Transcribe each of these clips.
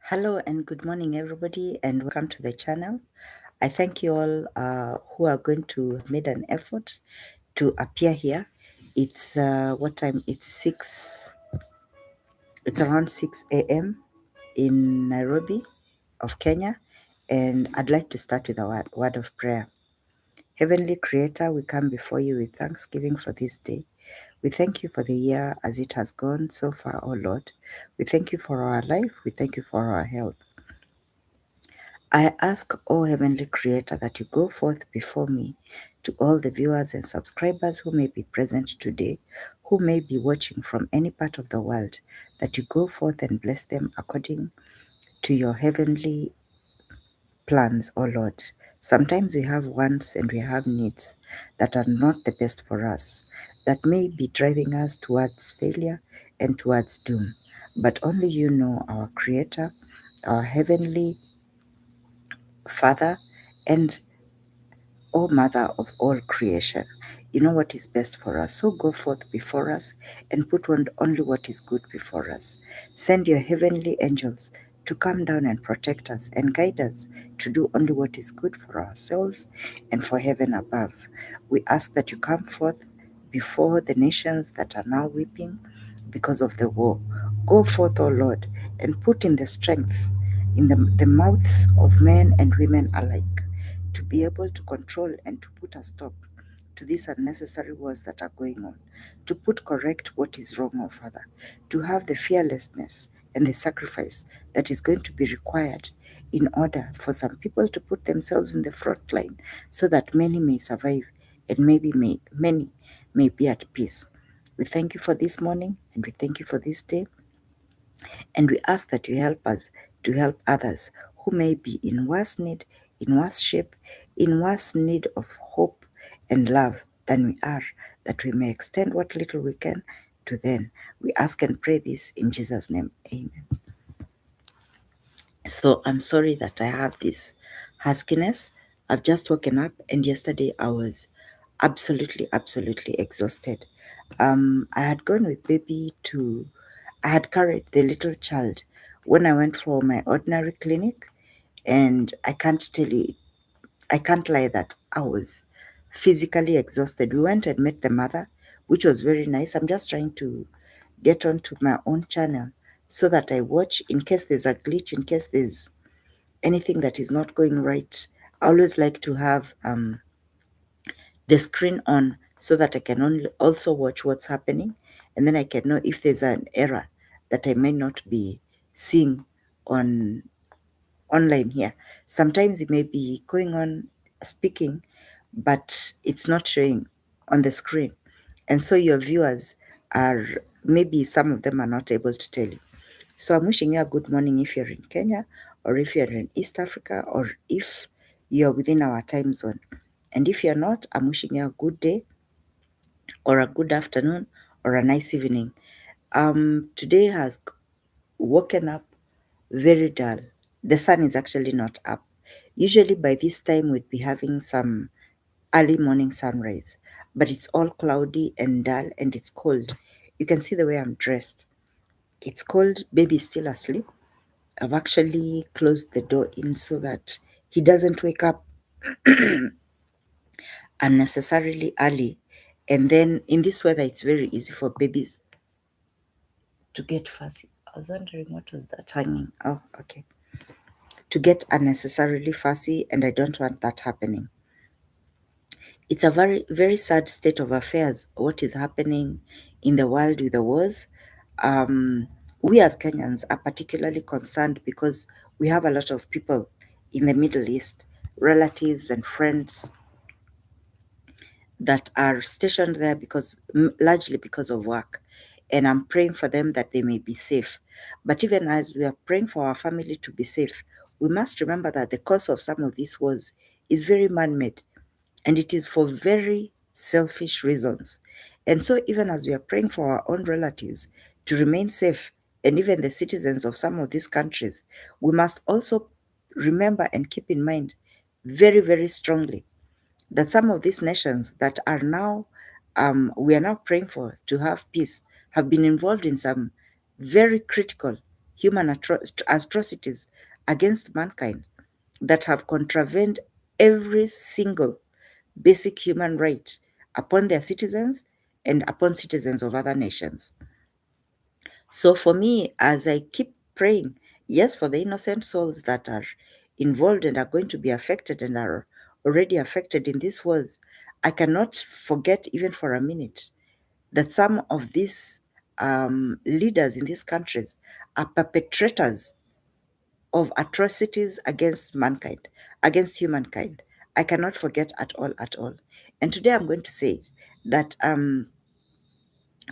Hello and good morning, everybody, and welcome to the channel. I thank you all who are going to have made an effort to appear here. It's what time? It's 6. It's around 6 a.m. in Nairobi of Kenya, and I'd like to start with a word of prayer. Heavenly Creator, we come before you with thanksgiving for this day. We thank you for the year as it has gone so far, O Lord. We thank you for our life. We thank you for our health. I ask, O Heavenly Creator, that you go forth before me to all the viewers and subscribers who may be present today, who may be watching from any part of the world, that you go forth and bless them according to your heavenly plans, O Lord. Sometimes we have wants and we have needs that are not the best for us, that may be driving us towards failure and towards doom. But only you know, our Creator, our Heavenly Father, and O Mother of all creation, you know what is best for us. So go forth before us and put on only what is good before us. Send your heavenly angels to come down and protect us and guide us to do only what is good for ourselves and for heaven above. We ask that you come forth before the nations that are now weeping because of the war. Go forth, O Lord, and put in the strength in the mouths of men and women alike to be able to control and to put a stop to these unnecessary wars that are going on, to put correct what is wrong, oh Father, to have the fearlessness and the sacrifice that is going to be required in order for some people to put themselves in the front line so that many may survive and many may be at peace. We thank you for this morning and we thank you for this day. And we ask that you help us to help others who may be in worse need, in worse shape, in worse need of hope and love than we are, that we may extend what little we can to them. We ask and pray this in Jesus' name. Amen. So I'm sorry that I have this huskiness. I've just woken up, and yesterday I was absolutely exhausted. I had gone with baby to, I had carried the little child when I went for my ordinary clinic, and I can't tell you, I can't lie that I was physically exhausted. We went and met the mother, which was very nice. I'm just trying to get onto my own channel so that I watch in case there's a glitch, in case there's anything that is not going right. I always like to have the screen on so that I can also watch what's happening, and then I can know if there's an error that I may not be seeing on online here. Sometimes it may be going on speaking, but it's not showing on the screen. And so your viewers are, maybe some of them are not able to tell you. So I'm wishing you a good morning if you're in Kenya, or if you're in East Africa, or if you're within our time zone. And if you're not, I'm wishing you a good day, or a good afternoon, or a nice evening. Today has woken up very dull. The sun is actually not up. Usually by this time we'd be having some early morning sunrise, but it's all cloudy and dull and it's cold. You can see the way I'm dressed. It's cold, baby's still asleep. I've actually closed the door in so that he doesn't wake up unnecessarily early. And then in this weather, it's very easy for babies to get fussy. I was wondering what was that hanging. Oh, okay. To get unnecessarily fussy, and I don't want that happening. It's a very sad state of affairs, what is happening in the world with the wars. We as Kenyans are particularly concerned because we have a lot of people in the Middle East, relatives and friends that are stationed there because largely because of work. And I'm praying for them that they may be safe. But even as we are praying for our family to be safe, we must remember that the cause of some of these wars is very man-made, and it is for very selfish reasons. And so even as we are praying for our own relatives to remain safe, and even the citizens of some of these countries, we must also remember and keep in mind very strongly that some of these nations that are now, we are now praying for to have peace, have been involved in some very critical human atrocities against mankind that have contravened every single basic human right upon their citizens and upon citizens of other nations. So for me, as I keep praying, yes, for the innocent souls that are involved and are going to be affected and are already affected in these wars, I cannot forget even for a minute that some of these leaders in these countries are perpetrators of atrocities against mankind, against humankind. I cannot forget at all, at all. And today I'm going to say that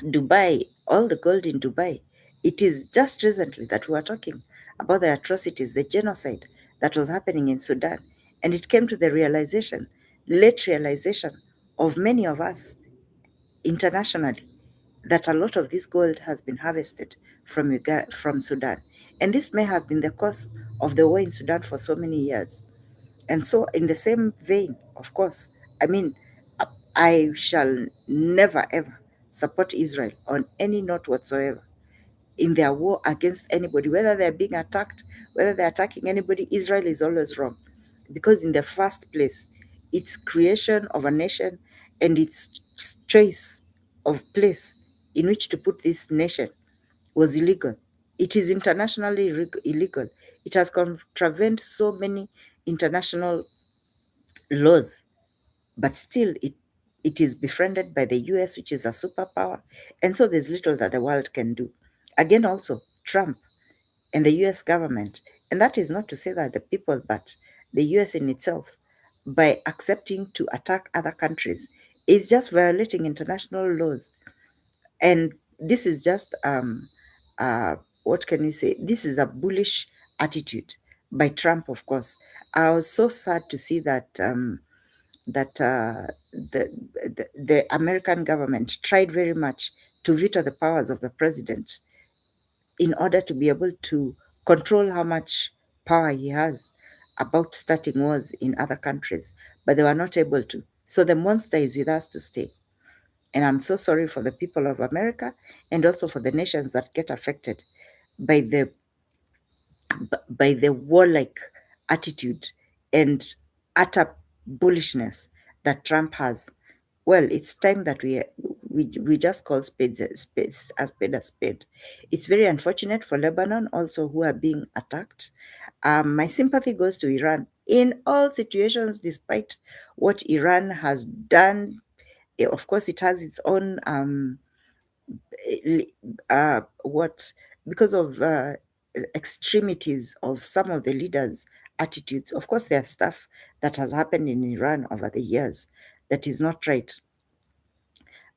Dubai, all the gold in Dubai, it is just recently that we are talking about the atrocities, the genocide that was happening in Sudan. And it came to the realization, late realization of many of us internationally, that a lot of this gold has been harvested from Sudan. And this may have been the cause of the war in Sudan for so many years. And so, in the same vein, of course, I mean, I shall never ever support Israel on any note whatsoever in their war against anybody, whether they're being attacked, whether they're attacking anybody. Israel is always wrong. Because, in the first place, its creation of a nation and its choice of place in which to put this nation was illegal. It is internationally illegal. It has contravened so many international laws, but still it is befriended by the US, which is a superpower. And so there's little that the world can do. Again, also, Trump and the US government, and that is not to say that the people, but the US in itself, by accepting to attack other countries, is just violating international laws. And this is just what can you say? This is a bullish attitude by Trump, of course. I was so sad to see that the American government tried very much to veto the powers of the president in order to be able to control how much power he has about starting wars in other countries, but they were not able to. So the monster is with us to stay. And I'm so sorry for the people of America and also for the nations that get affected by the warlike attitude and utter bullishness that Trump has. Well, it's time that we just call spades a spade a spade. It's very unfortunate for Lebanon also, who are being attacked. My sympathy goes to Iran in all situations, despite what Iran has done. Of course, it has its own what because of extremities of some of the leaders' attitudes. Of course, there's stuff that has happened in Iran over the years that is not right.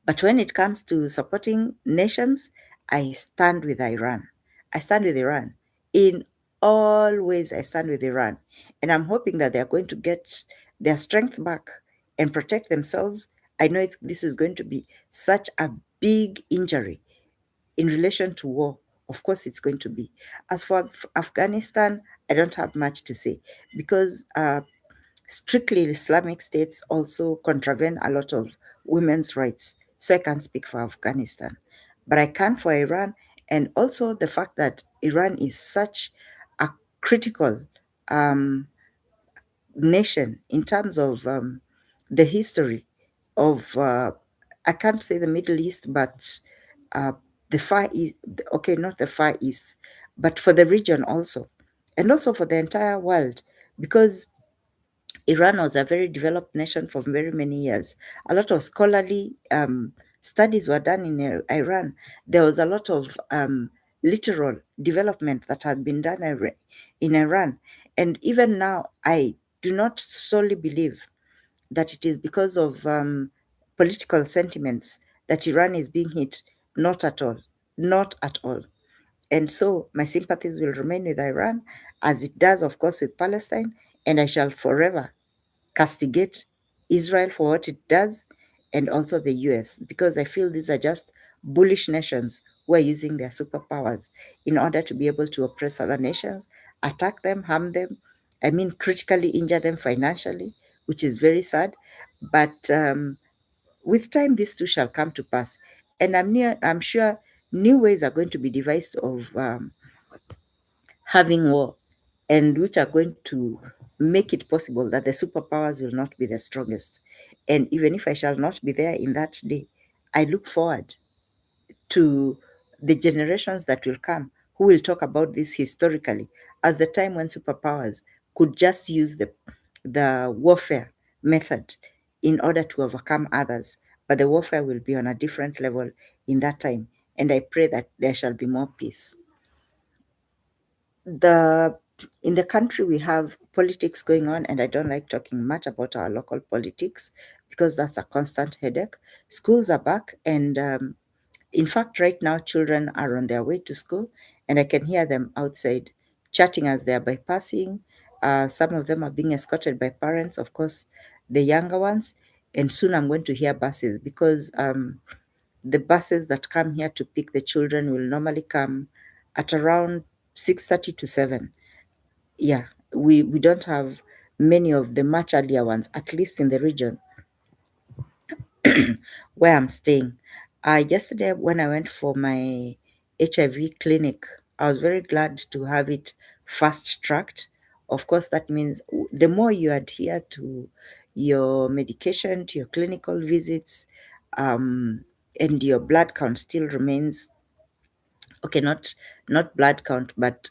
But when it comes to supporting nations, I stand with Iran. I stand with Iran. In all ways, I stand with Iran. And I'm hoping that they're going to get their strength back and protect themselves. I know this is going to be such a big injury in relation to war. Of course, it's going to be. As for Afghanistan, I don't have much to say because strictly Islamic states also contravene a lot of women's rights. So I can't speak for Afghanistan, but I can for Iran, and also the fact that Iran is such a critical um, nation in terms of the history of, I can't say the Middle East, but uh, the Far East, okay, not the Far East, but for the region also, and also for the entire world, because Iran was a very developed nation for very many years. A lot of scholarly studies were done in Iran. There was a lot of literal development that had been done in Iran. And even now, I do not solely believe that it is because of political sentiments that Iran is being hit. Not at all. Not at all. And so my sympathies will remain with Iran, as it does, of course, with Palestine. And I shall forever castigate Israel for what it does, and also the US, because I feel these are just bullish nations who are using their superpowers in order to be able to oppress other nations, attack them, harm them, I mean, critically injure them financially, which is very sad. But with time, this too shall come to pass. And I'm sure new ways are going to be devised of having war, and which are going to make it possible that the superpowers will not be the strongest. And even if I shall not be there in that day, I look forward to the generations that will come who will talk about this historically as the time when superpowers could just use the warfare method in order to overcome others. But the warfare will be on a different level in that time. And I pray that there shall be more peace. The In the country we have politics going on, and I don't like talking much about our local politics because that's a constant headache. Schools are back, and in fact, right now, children are on their way to school, and I can hear them outside chatting as they are bypassing. Some of them are being escorted by parents, of course, the younger ones. And soon I'm going to hear buses because the buses that come here to pick the children will normally come at around 6:30 to 7. Yeah, we don't have many of the much earlier ones, at least in the region where I'm staying. Yesterday, when I went for my HIV clinic, I was very glad to have it fast tracked. Of course, that means the more you adhere to your medication, to your clinical visits, and your blood count still remains okay, not blood count, but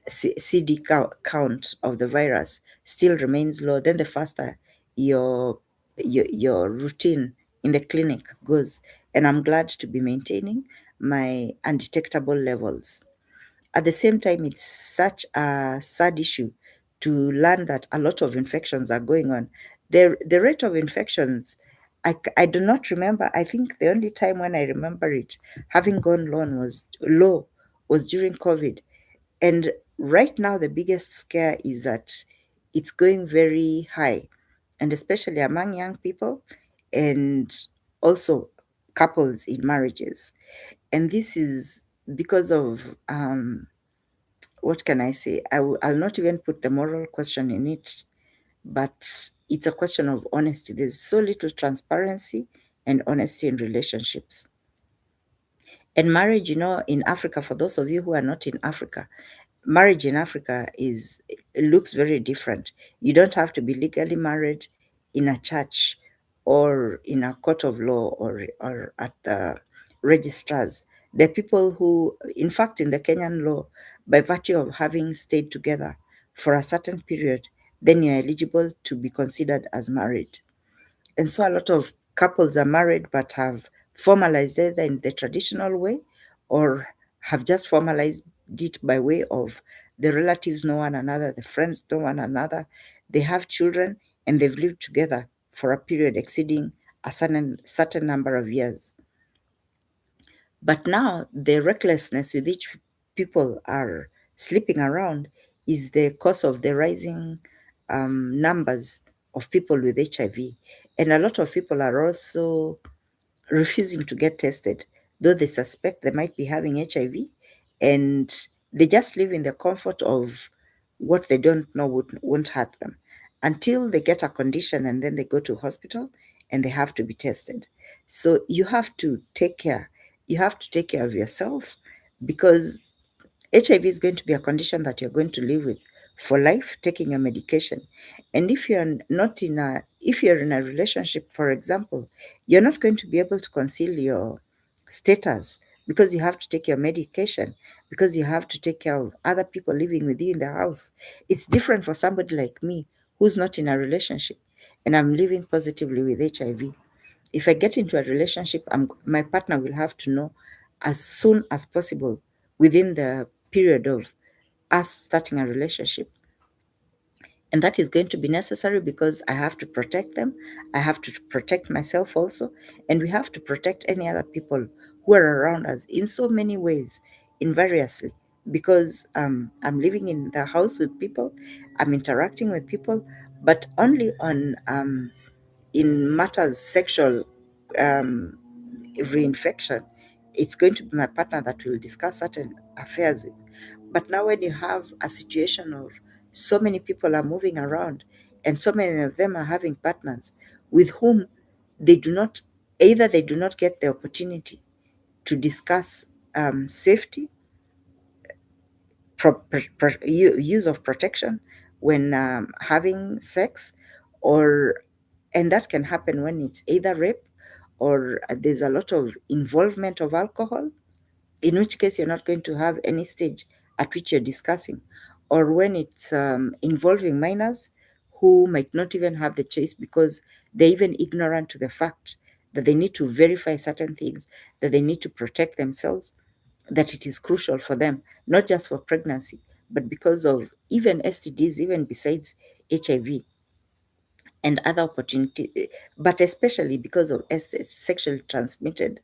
CD count of the virus still remains low, then the faster your your routine in the clinic goes. And I'm glad to be maintaining my undetectable levels. At the same time, it's such a sad issue to learn that a lot of infections are going on. The rate of infections, I do not remember. I think the only time when I remember it having gone low was during COVID. And right now, the biggest scare is that it's going very high, and especially among young people and also couples in marriages. And this is because of, what can I say? I'll not even put the moral question in it, but it's a question of honesty. There's so little transparency and honesty in relationships. And marriage, in Africa, for those of you who are not in Africa, marriage in Africa looks very different. You don't have to be legally married in a church or in a court of law or at the registrars. The people who, in fact, in the Kenyan law, by virtue of having stayed together for a certain period, then you're eligible to be considered as married. And so a lot of couples are married but have formalized either in the traditional way or have just formalized it by way of the relatives know one another, the friends know one another, they have children, and they've lived together for a period exceeding a certain number of years. But now the recklessness with which people are sleeping around is the cause of the rising numbers of people with HIV. And a lot of people are also refusing to get tested, though they suspect they might be having HIV, and they just live in the comfort of what they don't know won't hurt them until they get a condition, and then they go to hospital and they have to be tested. So you have to take care. You have to take care of yourself because HIV is going to be a condition that you're going to live with for life, taking your medication. And if you're in a relationship, for example, you're not going to be able to conceal your status because you have to take your medication, because you have to take care of other people living with you in the house. It's different for somebody like me who's not in a relationship and I'm living positively with HIV. If I get into a relationship, my partner will have to know as soon as possible within the period of us starting a relationship. And that is going to be necessary because I have to protect them. I have to protect myself also. And we have to protect any other people who are around us in so many ways, in variously. Because I'm living in the house with people, I'm interacting with people, but only on in matters sexual um, reinfection, it's going to be my partner that will discuss certain affairs with. But now, when you have a situation of so many people are moving around and so many of them are having partners with whom they do not, either they do not get the opportunity to discuss safety use of protection when having sex, or and that can happen when it's either rape or there's a lot of involvement of alcohol, in which case you're not going to have any stage at which you're discussing, or when it's involving minors who might not even have the choice because they're even ignorant to the fact that they need to verify certain things, that they need to protect themselves, that it is crucial for them, not just for pregnancy, but because of even STDs, even besides HIV and other opportunities, but especially because of sexually transmitted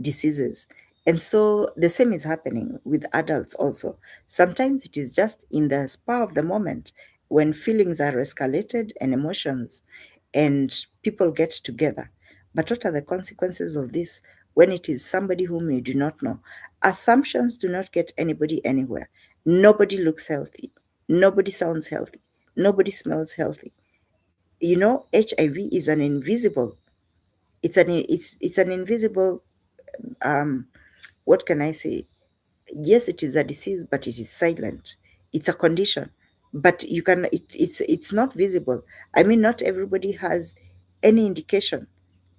diseases. And so the same is happening with adults also. Sometimes it is just in the spur of the moment when feelings are escalated and emotions, and people get together. But what are the consequences of this when it is somebody whom you do not know? Assumptions do not get anybody anywhere. Nobody looks healthy. Nobody sounds healthy. Nobody smells healthy. You know, HIV is an invisible. It's an invisible. Um, what can I say? Yes, it is a disease, but it is silent. It's a condition, but you can. It's not visible. I mean, not everybody has any indication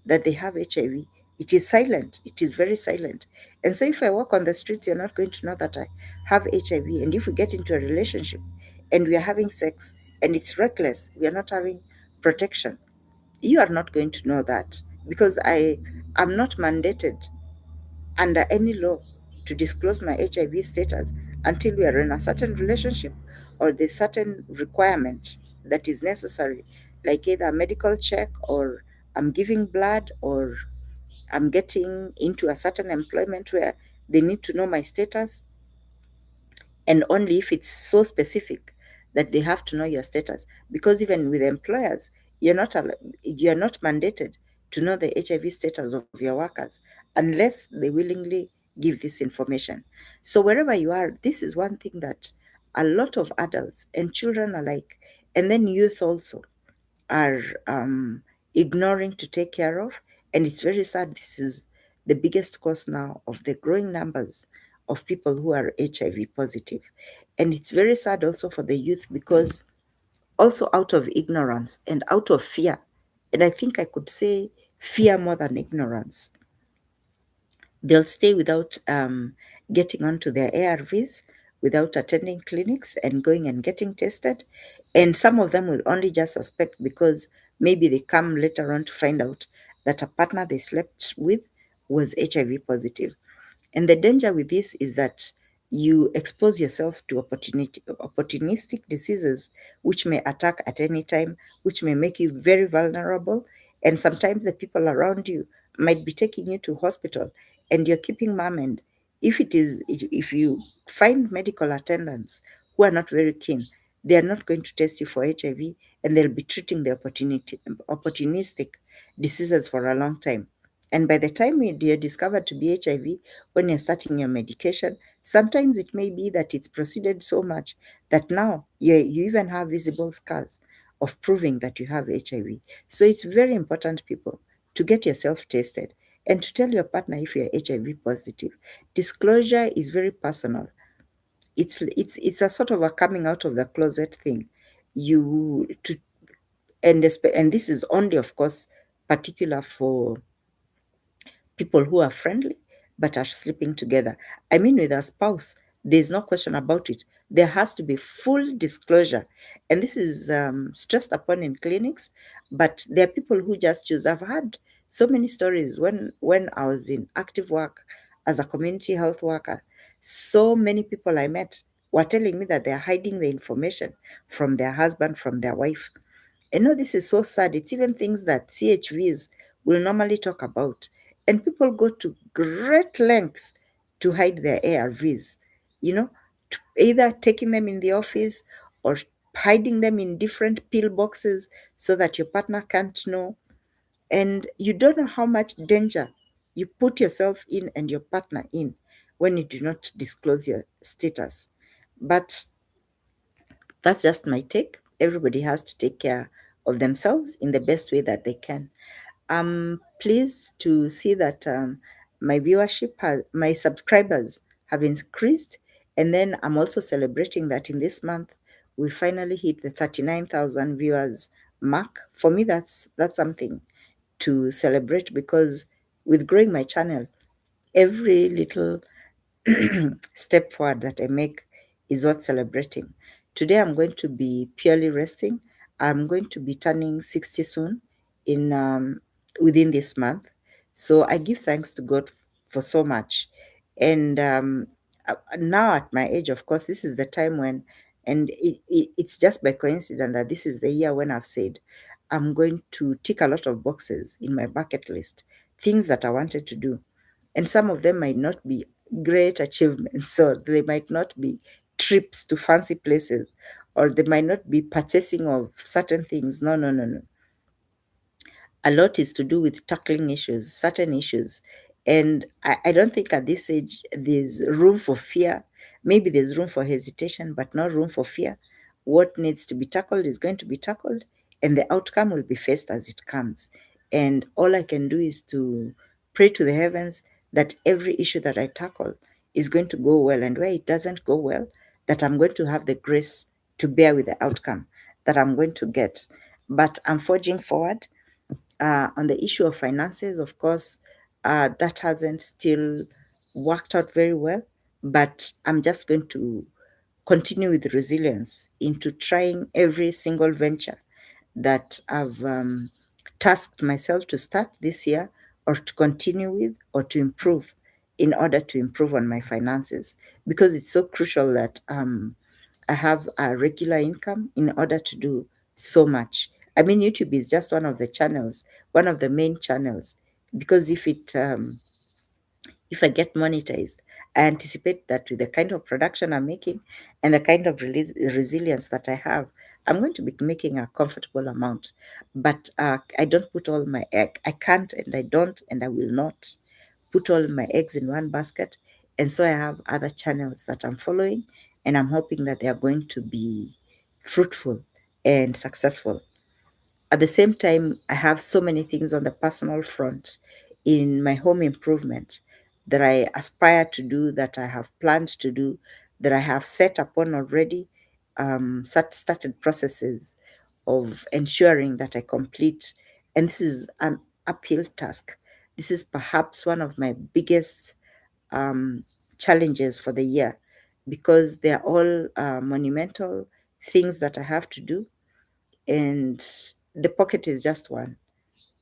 that they have HIV. It is silent. It is very silent. And so, if I walk on the streets, you're not going to know that I have HIV. And if we get into a relationship, and we are having sex, and it's reckless, we are not having protection, you are not going to know that, because I am not mandated under any law to disclose my HIV status until we are in a certain relationship or the certain requirement that is necessary, like either a medical check, or I'm giving blood, or I'm getting into a certain employment where they need to know my status, and only if it's so specific that they have to know your status. Because even with employers, you're not mandated to know the HIV status of your workers unless they willingly give this information. So wherever you are, this is one thing that a lot of adults and children alike, and then youth also, are ignoring to take care of. And it's very sad. This is the biggest cause now of the growing numbers of people who are HIV positive. And it's very sad also for the youth, because also out of ignorance and out of fear, and I think I could say fear more than ignorance, they'll stay without getting onto their ARVs, without attending clinics and going and getting tested. And some of them will only just suspect because maybe they come later on to find out that a partner they slept with was HIV positive. And the danger with this is that you expose yourself to opportunistic diseases which may attack at any time, which may make you very vulnerable. And sometimes the people around you might be taking you to hospital, and you're keeping mum. And if you find medical attendants who are not very keen, they are not going to test you for HIV, and they'll be treating the opportunistic diseases for a long time. And by the time you're discovered to be HIV, when you're starting your medication, sometimes it may be that it's proceeded so much that now you even have visible scars of proving that you have HIV. So it's very important, people, to get yourself tested and to tell your partner if you're HIV positive. Disclosure is very personal. It's a sort of a coming out of the closet thing. You to and this is only, of course, particular for people who are friendly but are sleeping together. I mean, with a spouse, there's no question about it. There has to be full disclosure. And this is stressed upon in clinics, but there are people who just choose. I've had so many stories when I was in active work as a community health worker. So many people I met were telling me that they're hiding the information from their husband, from their wife. I know this is so sad. It's even things that CHVs will normally talk about. And people go to great lengths to hide their ARVs, you know, either taking them in the office or hiding them in different pill boxes so that your partner can't know. And you don't know how much danger you put yourself in and your partner in when you do not disclose your status. But that's just my take. Everybody has to take care of themselves in the best way that they can. I'm pleased to see that my subscribers have increased, And then I'm also celebrating that in this month, we finally hit the 39,000 viewers mark. For me, that's something to celebrate, because with growing my channel, every little step forward that I make is worth celebrating. Today I'm going to be purely resting. I'm going to be turning 60 soon in within this month. So I give thanks to God for so much. And now at my age, of course, this is the time when, and it's just by coincidence that this is the year when I've said I'm going to tick a lot of boxes in my bucket list, things that I wanted to do. And some of them might not be great achievements, so they might not be trips to fancy places, or they might not be purchasing of certain things. No, no, no, no. A lot is to do with tackling issues, certain issues. And I don't think at this age there's room for fear. Maybe there's room for hesitation, but not room for fear. What needs to be tackled is going to be tackled, and the outcome will be faced as it comes. And all I can do is to pray to the heavens that every issue that I tackle is going to go well, and where it doesn't go well, that I'm going to have the grace to bear with the outcome that I'm going to get. But I'm forging forward. On the issue of finances, of course, that hasn't still worked out very well, but I'm just going to continue with resilience into trying every single venture that I've tasked myself to start this year, or to continue with, or to improve, in order to improve on my finances, because it's so crucial that I have a regular income in order to do so much. I mean, YouTube is just one of the channels, one of the main channels, because if I get monetized, I anticipate that with the kind of production I'm making and the kind of resilience that I have, I'm going to be making a comfortable amount. But I don't put all my egg. I can't, and I don't, and I will not put all my eggs in one basket. And so I have other channels that I'm following, and I'm hoping that they are going to be fruitful and successful. At the same time, I have so many things on the personal front in my home improvement that I aspire to do, that I have planned to do, that I have set upon already, started processes of ensuring that I complete. And this is an uphill task. This is perhaps one of my biggest um, challenges for the year, because they're all monumental things that I have to do, and the pocket is just one.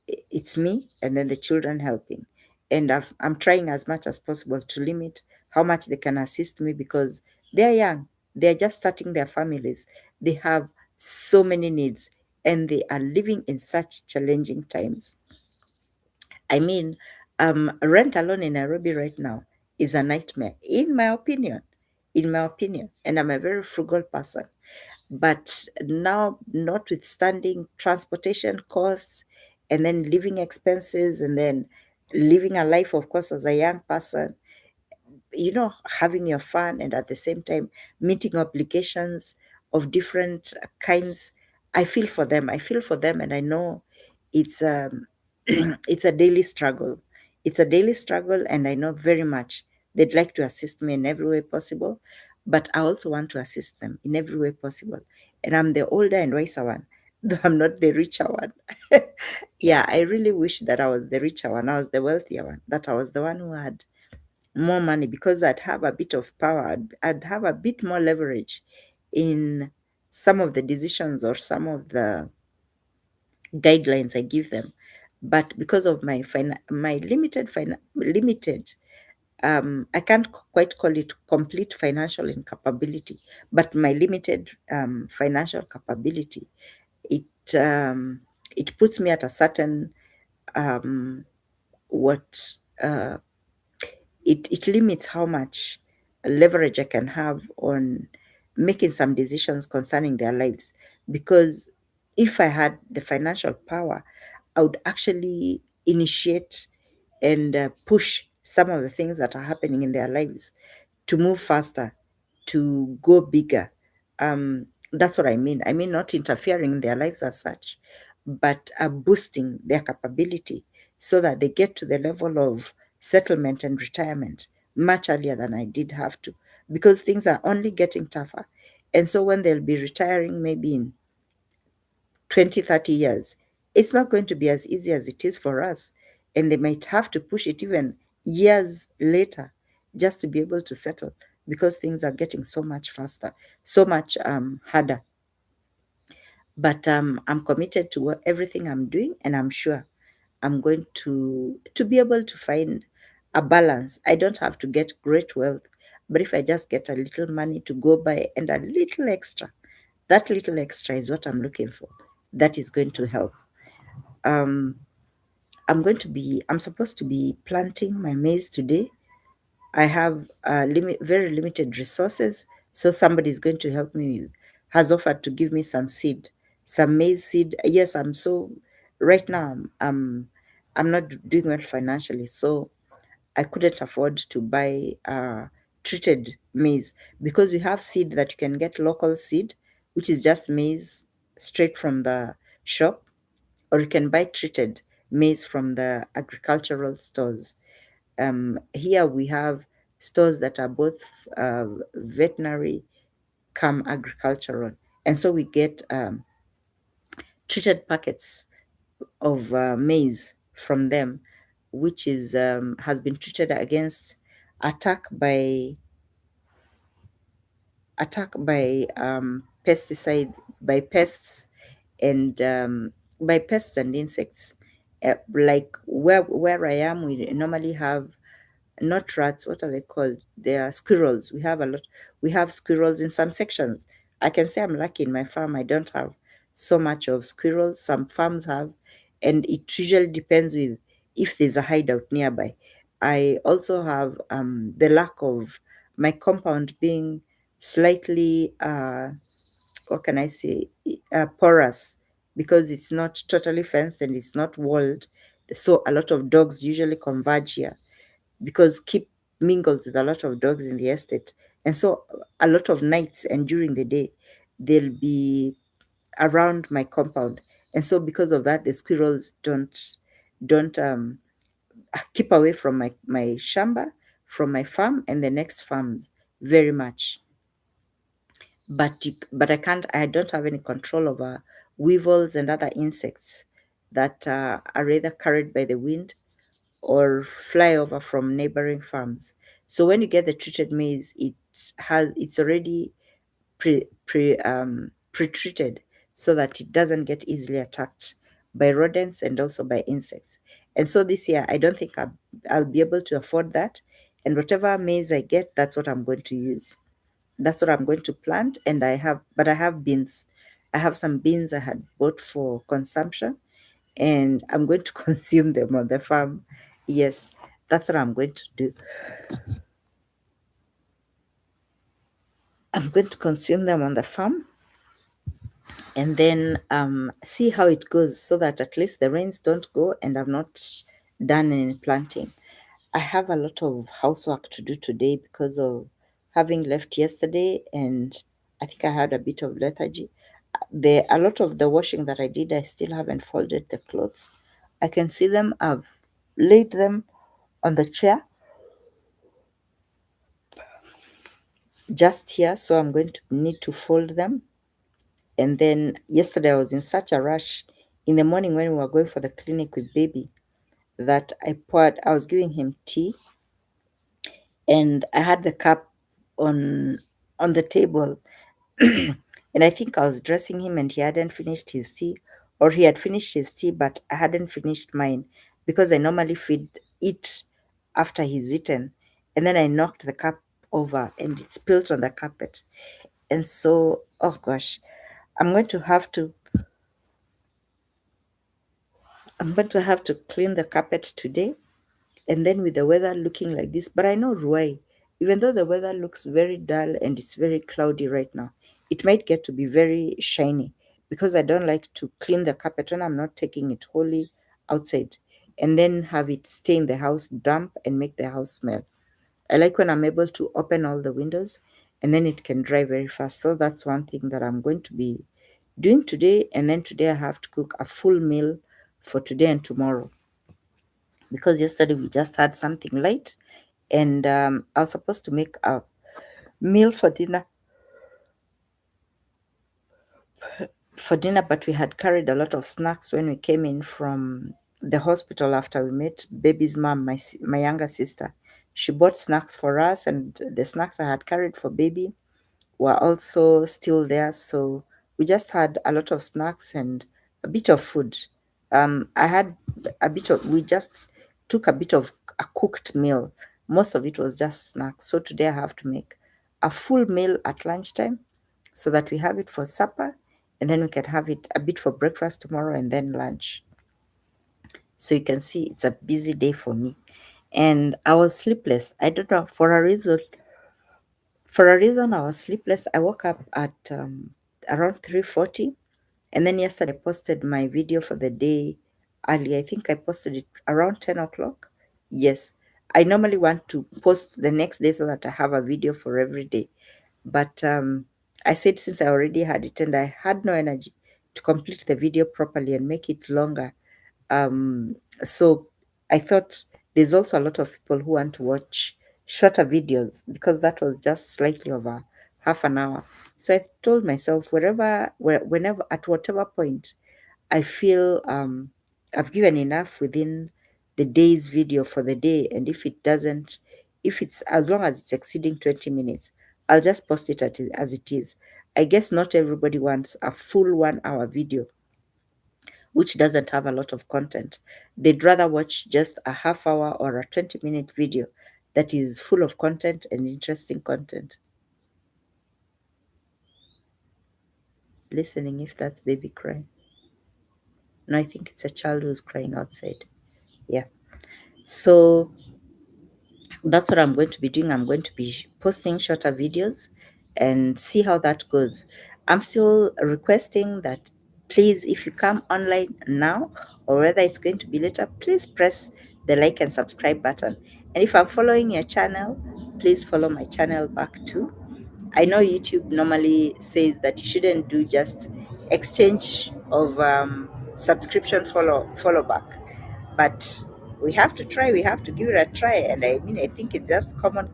It's me and then the children helping. And I'm trying as much as possible to limit how much they can assist me, because they're young, they're just starting their families, they have so many needs, and they are living in such challenging times. I mean, rent alone in Nairobi right now is a nightmare, in my opinion. In my opinion, and I'm a very frugal person. But now, notwithstanding transportation costs, and then living expenses, and then living a life, of course, as a young person, having your fun, and at the same time meeting obligations of different kinds. I feel for them. I feel for them, and I know it's it's a daily struggle. It's a daily struggle, and I know very much they'd like to assist me in every way possible, but I also want to assist them in every way possible. And I'm the older and wiser one, though I'm not the richer one. Yeah, I really wish that I was the richer one, I was the wealthier one, that I was the one who had more money, because I'd have a bit of power. I'd have a bit more leverage in some of the decisions or some of the guidelines I give them. But because of my limited, I can't quite call it complete financial incapability, but my limited financial capability, it um, it puts me at a certain um, what it limits how much leverage I can have on making some decisions concerning their lives. Because if I had the financial power, I would actually initiate and push some of the things that are happening in their lives to move faster, to go bigger. That's what I mean. I mean, not interfering in their lives as such, but boosting their capability so that they get to the level of settlement and retirement much earlier than I did have to, because things are only getting tougher. And so when they'll be retiring, maybe in 20, 30 years, it's not going to be as easy as it is for us. And they might have to push it even years later just to be able to settle, because things are getting so much faster, so much harder. But I'm committed to everything I'm doing, and I'm sure I'm going to be able to find a balance. I don't have to get great wealth, but if I just get a little money to go by and a little extra, that little extra is what I'm looking for. That is going to help. Um, I'm supposed to be planting my maize today. I have very limited resources, so somebody is going to help me. Has offered to give me some seed, some maize seed. Yes, right now. I'm not doing well financially, so I couldn't afford to buy treated maize, because we have seed that you can get, local seed, which is just maize straight from the shop, or you can buy treated maize from the agricultural stores. Here we have stores that are both veterinary come agricultural, and so we get treated packets of maize from them, which is has been treated against attack by pesticides, by pests, and by pests and insects. Like where I am, we normally have not rats, what are they called? They are squirrels. We have squirrels in some sections. I can say I'm lucky in my farm. I don't have so much of squirrels. Some farms have, and it usually depends with if there's a hideout nearby. I also have the lack of my compound being slightly, what can I say, porous, because it's not totally fenced and it's not walled. So a lot of dogs usually converge here, because keep mingles with a lot of dogs in the estate. And so a lot of nights and during the day, they'll be around my compound. And so because of that, the squirrels don't keep away from my shamba, from my farm and the next farms very much. But I don't have any control over weevils and other insects that are either carried by the wind or fly over from neighboring farms. So when you get the treated maize, it's already pre-treated, so that it doesn't get easily attacked by rodents and also by insects. And so this year, I don't think I'll be able to afford that. And whatever maize I get, that's what I'm going to use. That's what I'm going to plant. And I have beans. I have some beans I had bought for consumption, and I'm going to consume them on the farm. Yes, that's what I'm going to do. I'm going to consume them on the farm, and then see how it goes, so that at least the rains don't go and I've not done any planting. I have a lot of housework to do today because of having left yesterday, and I think I had a bit of lethargy. A lot of the washing that I did, I still haven't folded the clothes. I can see them. I've laid them on the chair just here, so I'm going to need to fold them. And then yesterday I was in such a rush in the morning when we were going for the clinic with baby, that I was giving him tea, and I had the cup on the table. And I think I was dressing him and he hadn't finished his tea, or he had finished his tea but I hadn't finished mine, because I normally feed it after he's eaten. And then I knocked the cup over and it spilled on the carpet. And so, oh gosh, I'm going to have to I'm going to have to clean the carpet today. And then with the weather looking like this, but I know why. Even though the weather looks very dull and it's very cloudy right now, it might get to be very shiny, because I don't like to clean the carpet when I'm not taking it wholly outside and then have it stay in the house damp and make the house smell. I like when I'm able to open all the windows and then it can dry very fast. So that's one thing that I'm going to be doing today. And then today I have to cook a full meal for today and tomorrow, because yesterday we just had something light, And I was supposed to make a meal for dinner, but we had carried a lot of snacks when we came in from the hospital after we met baby's mom, my younger sister. She bought snacks for us, and the snacks I had carried for baby were also still there. So we just had a lot of snacks and a bit of food. I had a bit of, we just took a bit of a cooked meal. Most of it was just snacks. So today I have to make a full meal at lunchtime so that we have it for supper, and then we can have it a bit for breakfast tomorrow and then lunch. So you can see it's a busy day for me. And I was sleepless. I don't know, for a reason. For a reason, I was sleepless. I woke up at around 3:40, and then yesterday I posted my video for the day early. I think I posted it around 10 o'clock. Yes, I normally want to post the next day so that I have a video for every day. But I said since I already had it and I had no energy to complete the video properly and make it longer, so I thought there's also a lot of people who want to watch shorter videos because that was just slightly over half an hour. So I told myself, whenever, at whatever point I feel I've given enough within the day's video for the day, and if it doesn't, if it's, as long as it's exceeding 20 minutes, I'll just post it as it is. I guess not everybody wants a full 1 hour video which doesn't have a lot of content. They'd rather watch just a half hour or a 20-minute video that is full of content and interesting content. Listening if that's baby crying. No, I think it's a child who's crying outside. Yeah. So that's what I'm going to be doing. I'm going to be posting shorter videos and see how that goes. I'm still requesting that please, if you come online now or whether it's going to be later, please press the like and subscribe button. And if I'm following your channel, please follow my channel back too. I know YouTube normally says that you shouldn't do just exchange of subscription follow back, but we have to try. We have to give it a try. And I mean, I think it's just common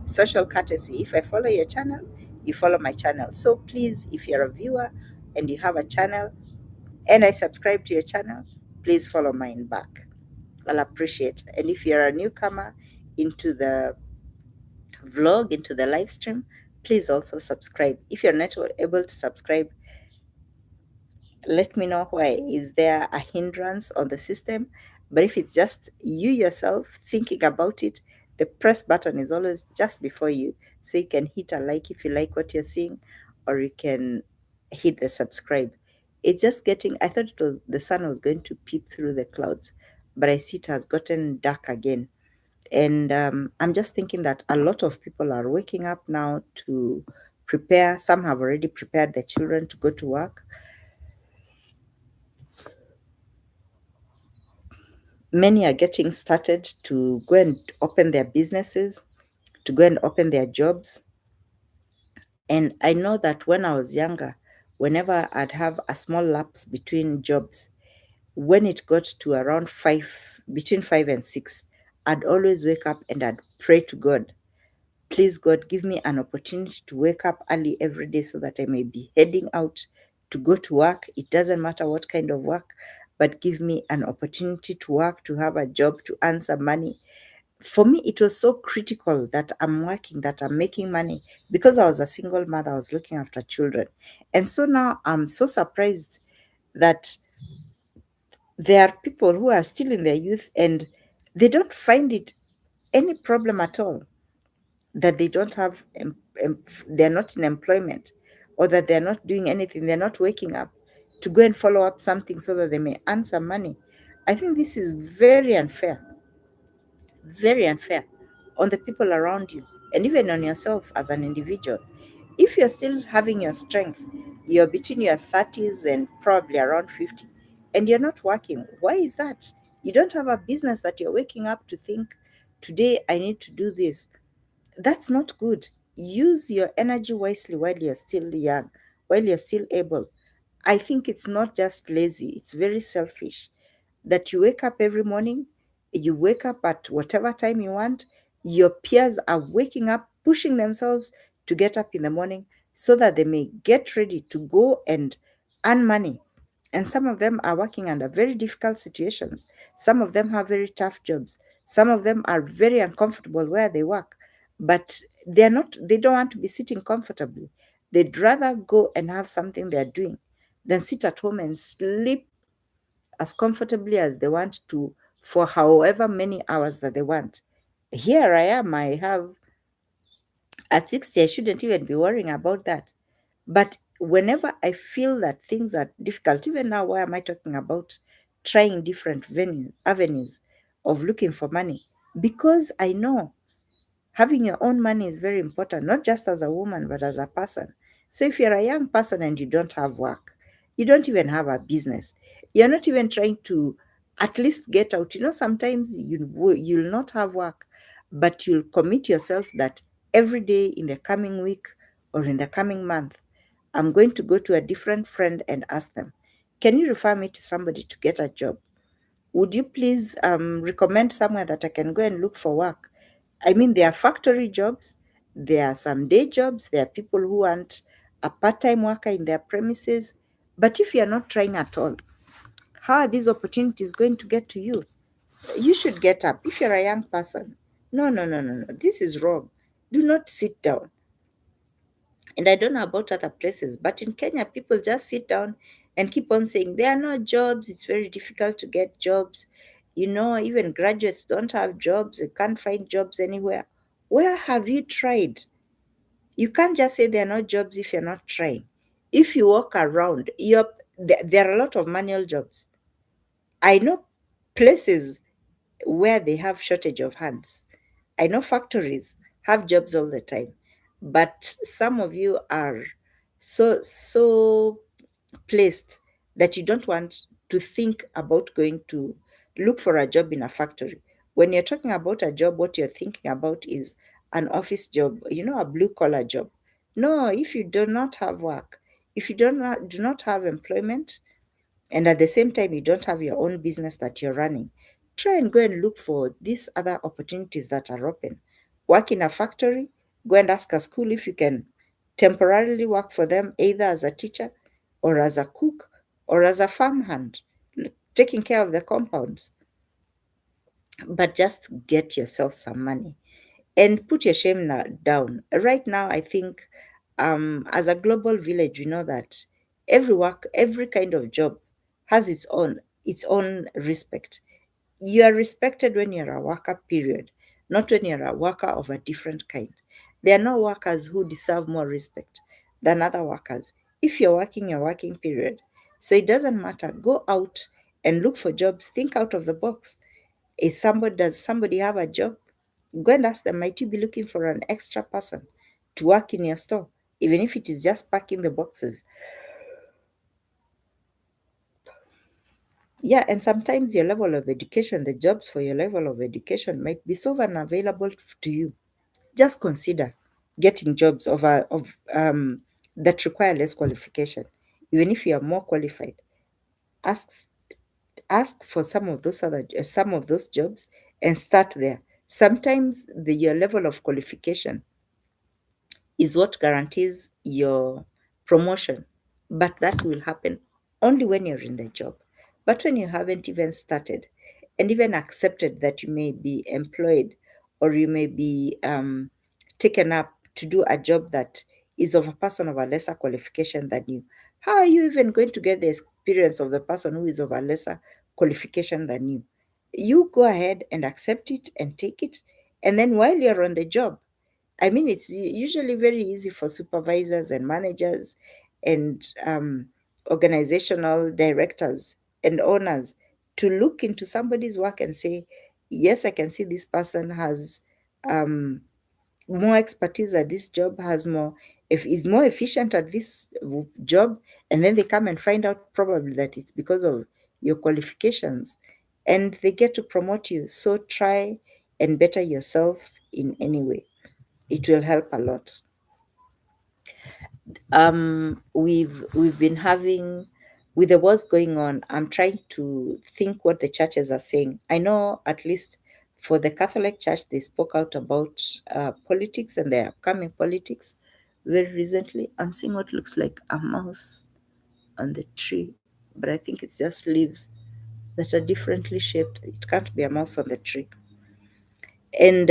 social courtesy. If I follow your channel, you follow my channel. So please, if you're a viewer and you have a channel and I subscribe to your channel, please follow mine back. I'll appreciate. And if you're a newcomer into the vlog, into the live stream, please also subscribe. If you're not able to subscribe, let me know why. Is there a hindrance on the system? But if it's just you yourself thinking about it, the press button is always just before you. So you can hit a like if you like what you're seeing, or you can hit the subscribe. It's just getting, I thought it was the sun was going to peep through the clouds, but I see it has gotten dark again. And I'm just thinking that a lot of people are waking up now to prepare. Some have already prepared their children to go to work. Many are getting started to go and open their businesses, to go and open their jobs. And I know that when I was younger, whenever I'd have a small lapse between jobs, when it got to around five, between 5 and 6, I'd always wake up and I'd pray to God. Please, God, give me an opportunity to wake up early every day so that I may be heading out to go to work. It doesn't matter what kind of work, but give me an opportunity to work, to have a job, to earn some money. For me, it was so critical that I'm working, that I'm making money. Because I was a single mother, I was looking after children. And so now I'm so surprised that there are people who are still in their youth and they don't find it any problem at all that they don't have they're not in employment, or that they're not doing anything, they're not waking up to go and follow up something so that they may earn some money. I think this is very unfair on the people around you and even on yourself as an individual. If you're still having your strength, you're between your 30s and probably around 50, and you're not working, why is that? You don't have a business that you're waking up to think, today I need to do this. That's not good. Use your energy wisely while you're still young, while you're still able. I think it's not just lazy, it's very selfish that you wake up every morning, you wake up at whatever time you want, Your peers are waking up, pushing themselves to get up in the morning so that they may get ready to go and earn money. And some of them are working under very difficult situations. Some of them have very tough jobs. Some of them are very uncomfortable where they work, but they don't want to be sitting comfortably. They'd rather go and have something they're doing than sit at home and sleep as comfortably as they want to for however many hours that they want. Here I am, I have at 60, I shouldn't even be worrying about that. But whenever I feel that things are difficult, even now, why am I talking about trying different avenues of looking for money? Because I know having your own money is very important, not just as a woman, but as a person. So if you're a young person and you don't have work, you don't even have a business, you're not even trying to at least get out. Sometimes you'll not have work, but you'll commit yourself that every day in the coming week or in the coming month, I'm going to go to a different friend and ask them, can you refer me to somebody to get a job? Would you please recommend somewhere that I can go and look for work? I mean, there are factory jobs, there are some day jobs, there are people who want a part time worker in their premises. But if you're not trying at all, how are these opportunities going to get to you? You should get up. If you're a young person, no, no, no, no, no, this is wrong. Do not sit down. And I don't know about other places, but in Kenya, people just sit down and keep on saying there are no jobs. It's very difficult to get jobs. Even graduates don't have jobs. They can't find jobs anywhere. Where have you tried? You can't just say there are no jobs if you're not trying. If you walk around, there are a lot of manual jobs. I know places where they have shortage of hands. I know factories have jobs all the time, but some of you are so placed that you don't want to think about going to look for a job in a factory. When you're talking about a job, what you're thinking about is an office job, a blue collar job. No, if you do not have work, if you do not have employment, and at the same time you don't have your own business that you're running, try and go and look for these other opportunities that are open. Work in a factory, go and ask a school if you can temporarily work for them, either as a teacher or as a cook or as a farmhand, taking care of the compounds. But just get yourself some money and put your shame down. Right now, I think as a global village, we know that every kind of job has its own respect. You are respected when you're a worker, period, not when you're a worker of a different kind. There are no workers who deserve more respect than other workers. If you're working, you're working, period. So it doesn't matter. Go out and look for jobs. Think out of the box. Does somebody have a job? Go and ask them, might you be looking for an extra person to work in your store, even if it is just packing the boxes? Yeah, and sometimes your level of education, the jobs for your level of education might be so unavailable to you. Just consider getting jobs that require less qualification. Even if you are more qualified, ask ask for some of those jobs and start there. Sometimes your level of qualification is what guarantees your promotion. But that will happen only when you're in the job. But when you haven't even started and even accepted that you may be employed or you may be taken up to do a job that is of a person of a lesser qualification than you, how are you even going to get the experience of the person who is of a lesser qualification than you? You go ahead and accept it and take it. And then while you're on the job, I mean, it's usually very easy for supervisors and managers and organizational directors and owners to look into somebody's work and say, yes, I can see this person has um, more expertise at this job, has more, if is more efficient at this job, and then they come and find out probably that it's because of your qualifications, and they get to promote you. So try and better yourself in any way. It will help a lot. We've been having, with the wars going on, I'm trying to think what the churches are saying. I know at least For the Catholic Church, they spoke out about politics and their upcoming politics. Very recently, I'm seeing what looks like a mouse on the tree, but I think it's just leaves that are differently shaped. It can't be a mouse on the tree. And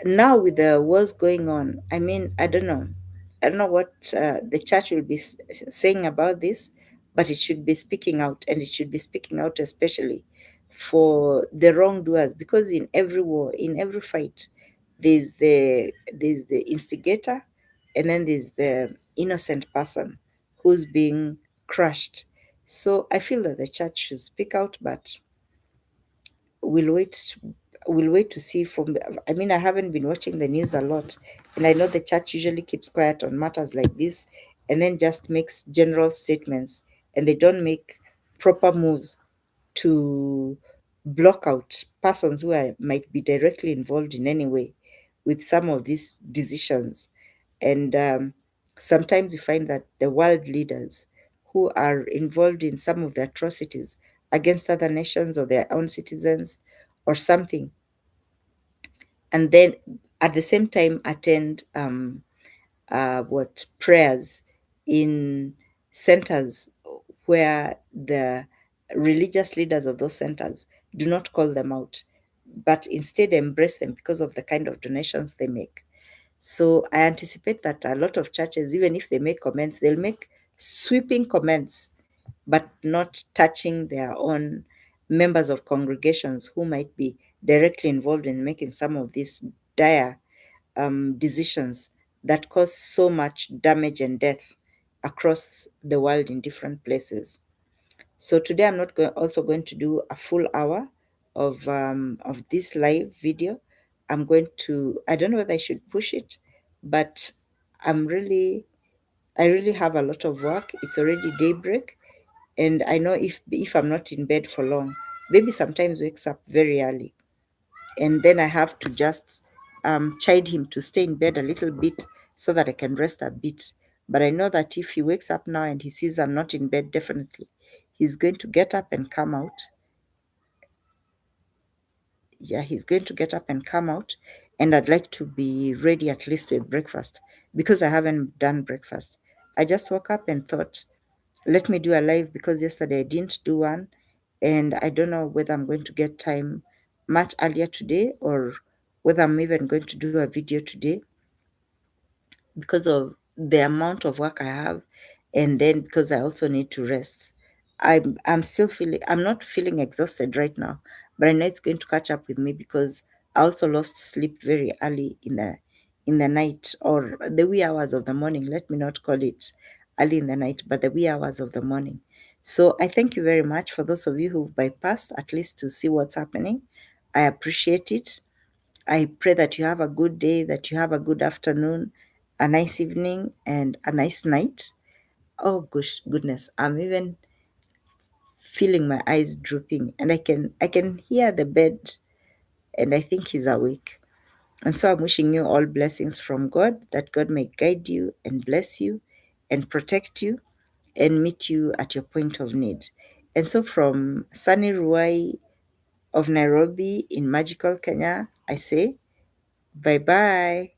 now with the wars going on, I mean, I don't know what the church will be saying about this, but it should be speaking out, and it should be speaking out especially for the wrongdoers, because in every war, in every fight, there's the instigator, and then there's the innocent person who's being crushed. So I feel that the church should speak out, but we'll wait we'll wait to see. From I mean, I haven't been watching the news a lot, and I know the church usually keeps quiet on matters like this and then just makes general statements, and they don't make proper moves to block out persons who might be directly involved in any way with some of these decisions. And sometimes you find that the world leaders who are involved in some of the atrocities against other nations or their own citizens or something, and then at the same time attend what prayers in centers where the religious leaders of those centers do not call them out, but instead embrace them because of the kind of donations they make. So I anticipate that a lot of churches, even if they make comments, they'll make sweeping comments, but not touching their own members of congregations who might be directly involved in making some of these dire decisions that cause so much damage and death across the world in different places. So today I'm not also going to do a full hour of this live video. I don't know whether I should push it, but I'm really I really have a lot of work. It's already daybreak, and I know if I'm not in bed for long, baby sometimes wakes up very early, and then I have to just chide him to stay in bed a little bit so that I can rest a bit. But I know that if he wakes up now and he sees I'm not in bed, definitely he's going to get up and come out. Yeah, he's going to get up and come out, and I'd like to be ready at least with breakfast because I haven't done breakfast. I just woke up and thought, let me do a live because yesterday I didn't do one, and I don't know whether I'm going to get time much earlier today or whether I'm even going to do a video today because of the amount of work I have, and then because I also need to rest. I'm not feeling exhausted right now, but I know it's going to catch up with me because I also lost sleep very early in the night, or the wee hours of the morning. Let me not call it early in the night, but the wee hours of the morning. So I thank you very much for those of you who've bypassed at least to see what's happening. I appreciate it. I pray that you have a good day, that you have a good afternoon, a nice evening, and a nice night. Oh goodness, I'm even feeling my eyes drooping, and I can hear the bed, and I think he's awake. And so I'm wishing you all blessings from God, that God may guide you and bless you and protect you and meet you at your point of need. And so from sunny Ruai of Nairobi in magical Kenya, I say bye bye.